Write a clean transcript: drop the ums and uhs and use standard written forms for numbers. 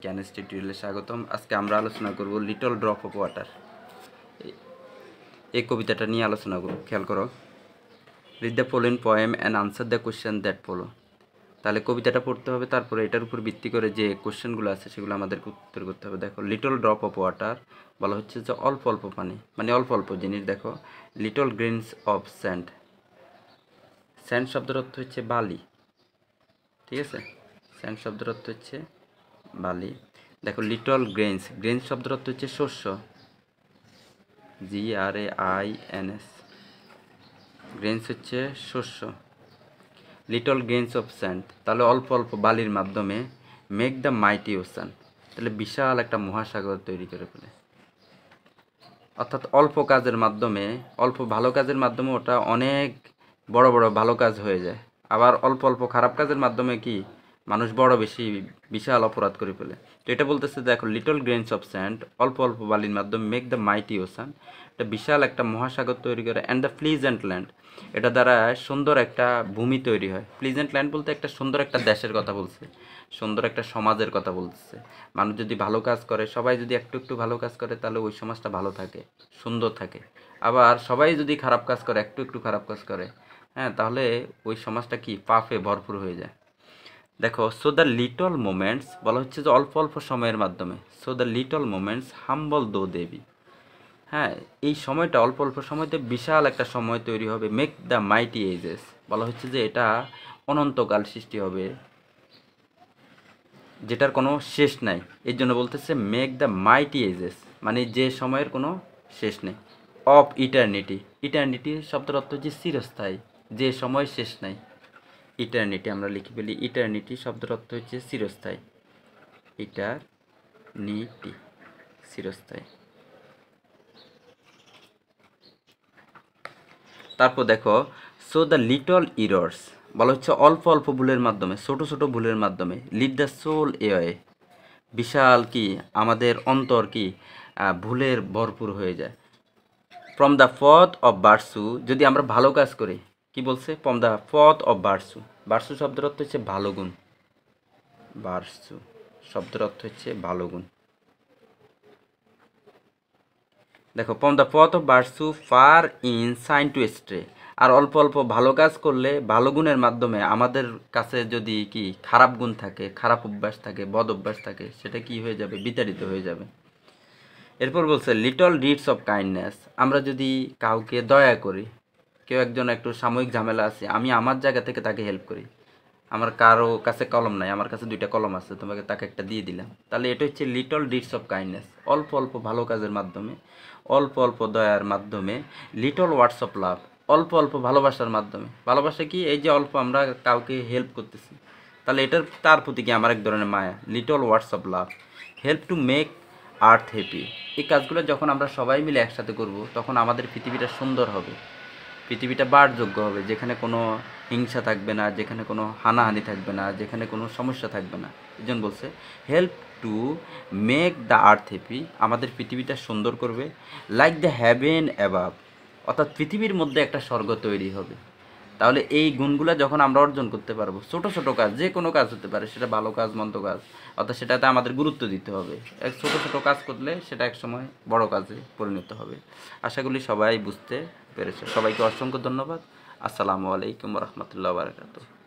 Chemistry টিউটোরিয়ালে স্বাগতম। আজকে আমরা আলোচনা করব লিটল ড্রপ অফ ওয়াটার। এই কবিতাটা নিয়ে আলোচনা করব। খেয়াল করো, read the following poem and answer the question that follow. তাহলে কবিতাটা পড়তে হবে, তারপরে এটার উপর ভিত্তি করে যে কোশ্চেনগুলো আছে সেগুলো আমাদেরকে উত্তর করতে হবে। দেখো, লিটল ড্রপ অফ ওয়াটার বলা হচ্ছে যে অল্প অল্প পানি, মানে অল্প অল্প জিনিস। দেখো, little grains of sand. Sand শব্দের অর্থ হচ্ছে বালি, ঠিক আছে? স্যান্ড শব্দের অর্থ হচ্ছে বালি। দেখো, লিটল গ্রেনস, গ্রেনস শব্দের অর্থ হচ্ছে শস্য, GRAINS। গ্রেনস হচ্ছে শস্য। লিটল গ্রেনস অফ স্যান্ড, তাহলে অল্প অল্প বালির মাধ্যমে মেক দ্য মাইটি ওশান, তাহলে বিশাল একটা মহাসাগর তৈরি করে ফেলে। অর্থাৎ অল্প কাজের মাধ্যমে, অল্প ভালো কাজের মাধ্যমে ওটা অনেক বড় বড় ভালো কাজ হয়ে যায়। আবার অল্প অল্প খারাপ কাজের মাধ্যমে কি মানুষ বড় বেশি বিশাল অপরাধ করে ফেলে। তো এটা বলতেছে, দেখো, লিটল গ্রেনস অফ স্যান্ড, অল্প অল্প বালির মাধ্যমে মেক দ্য মাইটি ওশান, এটা বিশাল একটা মহাসাগর তৈরি করে। অ্যান্ড দ্য প্লিজেন্ট ল্যান্ড, এটা দ্বারা সুন্দর একটা ভূমি তৈরি হয়। প্লিজেন্ট ল্যান্ড বলতে একটা সুন্দর একটা দেশের কথা বলছে, সুন্দর একটা সমাজের কথা বলছে। মানুষ যদি ভালো কাজ করে, সবাই যদি একটু একটু ভালো কাজ করে, তাহলে ওই সমাজটা ভালো থাকে, সুন্দর থাকে। আবার সবাই যদি খারাপ কাজ করে, একটু একটু খারাপ কাজ করে, হ্যাঁ, তাহলে ওই সমাজটা কি পাপে ভরপুর হয়ে যায়। দেখো, সো দ্য লিটল মোমেন্টস বলা হচ্ছে যে অল্প অল্প সময়ের মাধ্যমে, সো দ্য লিটল মোমেন্টস হাম্বল দো দেবী, হ্যাঁ, এই সময়টা অল্প অল্প সময়তে বিশাল একটা সময় তৈরি হবে। মেক দ্য মাইটি এজেস বলা হচ্ছে যে এটা অনন্তকাল সৃষ্টি হবে, যেটার কোনো শেষ নাই। এর জন্য বলতেছে মেক দ্য মাইটি এজেস, মানে যে সময়ের কোনো শেষ নেই। অফ ইটার্নিটি, ইটার্নিটি শব্দের অর্থ হচ্ছে চিরস্থায়ী, যে সময় শেষ নাই। ইটার্নিটি আমরা লিখে ফেলি, ইটার্নিটি শব্দের অর্থ হচ্ছে চিরস্থায়ী। ইটার্নিটি, চিরস্থায়ী। তারপর দেখো, সো দ্য লিটল ইরর্স বলা হচ্ছে অল্প অল্প ভুলের মাধ্যমে, ছোট ছোট ভুলের মাধ্যমে লিড দ্য সোল এওয়ে, বিশাল কি আমাদের অন্তর কি ভুলের ভরপুর হয়ে যায়। From the path of virtue, যদি আমরা ভালো কাজ করি, কি বলছে? From the path of virtue, virtue শব্দের অর্থ হচ্ছে ভালো গুণ, ভার্চু শব্দের অর্থ হচ্ছে ভালো গুণ। দেখো, from the path of virtue far in sin to stray, আর অল্প অল্প ভালো কাজ করলে, ভালো গুণের মাধ্যমে আমাদের কাছে যদি কি খারাপ গুণ থাকে, খারাপ অভ্যাস থাকে, বদ অভ্যাস থাকে, সেটা কি হয়ে যাবে? বিতাড়িত হয়ে যাবে। এরপর বলছে লিটল ডিডস অফ কাইন্ডনেস, আমরা যদি কাউকে দয়া করি, কেউ একজন একটু সাময়িক ঝামেলা আছে, আমি আমার জায়গা থেকে তাকে হেল্প করি। আমার কারো কাছে কলম নাই, আমার কাছে 2টা কলম আছে, তোমাকে তাকে একটা দিয়ে দিলাম, তাহলে এটা হচ্ছে লিটল ডিডস অফ কাইন্ডনেস। অল্প অল্প ভালো কাজের মাধ্যমে, অল্প অল্প দয়ার মাধ্যমে, লিটল ওয়ার্ডস অফ লাভ, অল্প অল্প ভালোবাসার মাধ্যমে। ভালোবাসা কি? এই যে অল্প আমরা কাউকে হেল্প করতেছি, তাহলে এটার তার প্রতি কি আমার এক ধরনের মায়া। Little words of love, help to make earth happy, এই কাজগুলো যখন আমরা সবাই মিলে একসাথে করব, তখন আমাদের পৃথিবীটা সুন্দর হবে, পৃথিবীটা বাসযোগ্য হবে, যেখানে কোনো হিংসা থাকবে না, যেখানে কোনো হানাহানি থাকবে না, যেখানে কোনো সমস্যা থাকবে না। এই জন্য বলছে help to make the earth happy, আমাদের পৃথিবীটা সুন্দর করবে। লাইক দ্য হ্যাভেন অ্যাবাভ, অর্থাৎ পৃথিবীর মধ্যে একটা স্বর্গ তৈরি হবে। তাহলে এই গুণগুলো যখন আমরা অর্জন করতে পারবো, ছোট ছোট কাজ, যে কোনো কাজ হতে পারে, সেটা ভালো কাজ মন্দ কাজ, অর্থাৎ সেটাতে আমাদের গুরুত্ব দিতে হবে। এক ছোট ছোট কাজ করলে সেটা এক সময় বড় কাজে পরিণত হবে। আশা করি সবাই বুঝতে পেরেছে। সবাইকে অসংখ্য ধন্যবাদ। আসসালামু আলাইকুম রহমতুল্লাহ বারকাতুহু।